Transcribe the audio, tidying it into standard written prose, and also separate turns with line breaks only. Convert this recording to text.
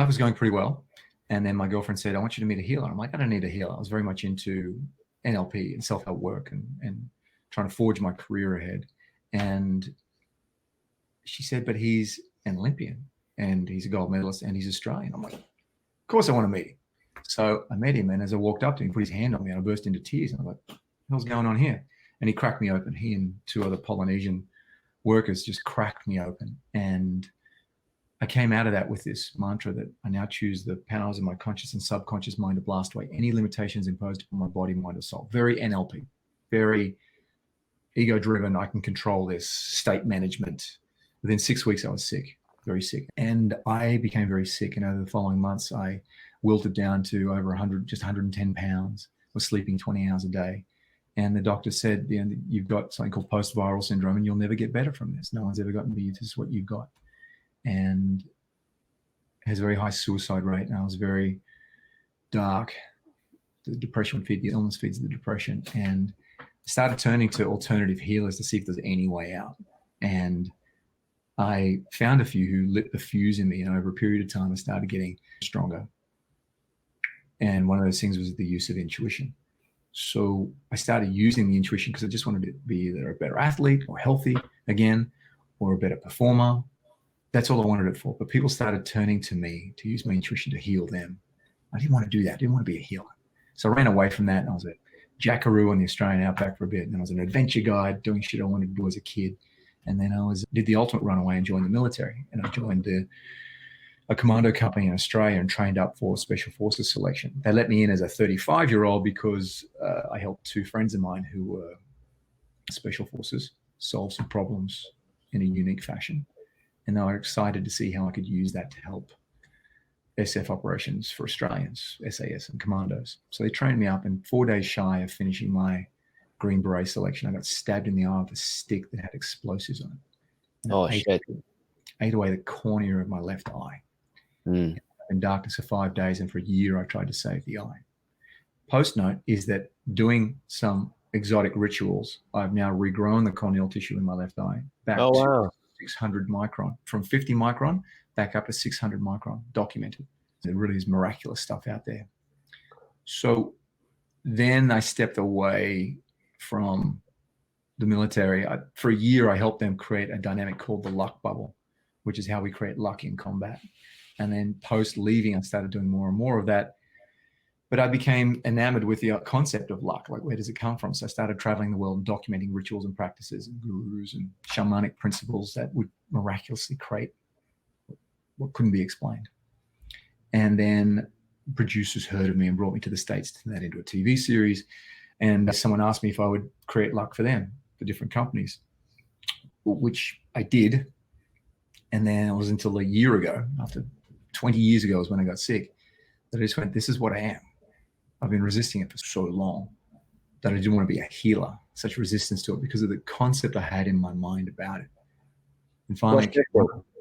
life was going pretty well. And then my girlfriend said, I want you to meet a healer. I'm like, I don't need a healer. I was very much into NLP and self-help work and trying to forge my career ahead. And she said, but he's an Olympian and he's a gold medalist and he's Australian. I'm like, of course I want to meet him. So I met him, and as I walked up to him, he put his hand on me and I burst into tears. And I was like, what the hell's going on here? And he cracked me open. He and two other Polynesian workers just cracked me open. And I came out of that with this mantra that I now choose the powers of my conscious and subconscious mind to blast away any limitations imposed upon my body, mind, or soul. Very NLP, very ego-driven. I can control this, state management. Within 6 weeks, I was sick, very sick. And I became very sick. And over the following months, I wilted down to over 100, just 110 pounds, was sleeping 20 hours a day. And the doctor said, you've got something called post-viral syndrome and you'll never get better from this. No one's ever gotten to you. This is what you've got. And has a very high suicide rate. And I was very dark. The depression would feed the illness, feeds the depression. And started turning to alternative healers to see if there's any way out. And I found a few who lit the fuse in me, and over a period of time, I started getting stronger. And one of those things was the use of intuition. So I started using the intuition because I just wanted to be either a better athlete or healthy again, or a better performer. That's all I wanted it for. But people started turning to me to use my intuition to heal them. I didn't want to do that. I didn't want to be a healer. So I ran away from that, and I was a jackaroo on the Australian outback for a bit. And I was an adventure guide doing shit I wanted to do as a kid. And then I did the ultimate runaway and joined the military. And I joined a commando company in Australia and trained up for special forces selection. They let me in as a 35-year-old because I helped two friends of mine who were special forces solve some problems in a unique fashion. And they were excited to see how I could use that to help SF operations for Australians, SAS and commandos. So they trained me up, and 4 days shy of finishing my Green Beret selection, I got stabbed in the eye with a stick that had explosives on it.
Oh, shit.
Ate away the cornea of my left eye. In darkness for 5 days, and for a year I tried to save the eye. Post note is that doing some exotic rituals, I've now regrown the corneal tissue in my left eye back to 600 micron, from 50 micron back up to 600 micron, documented. There really is miraculous stuff out there. So then I stepped away from the military. For a year, I helped them create a dynamic called the luck bubble, which is how we create luck in combat. And then post leaving, I started doing more and more of that. But I became enamored with the concept of luck. Like, where does it come from? So I started traveling the world and documenting rituals and practices and gurus and shamanic principles that would miraculously create what couldn't be explained. And then producers heard of me and brought me to the States to turn that into a TV series. And someone asked me if I would create luck for them, for different companies, which I did. And then it was until a year ago, after 20 years ago, was when I got sick, that I just went, this is what I am. I've been resisting it for so long that I didn't want to be a healer, such resistance to it because of the concept I had in my mind about it. And finally,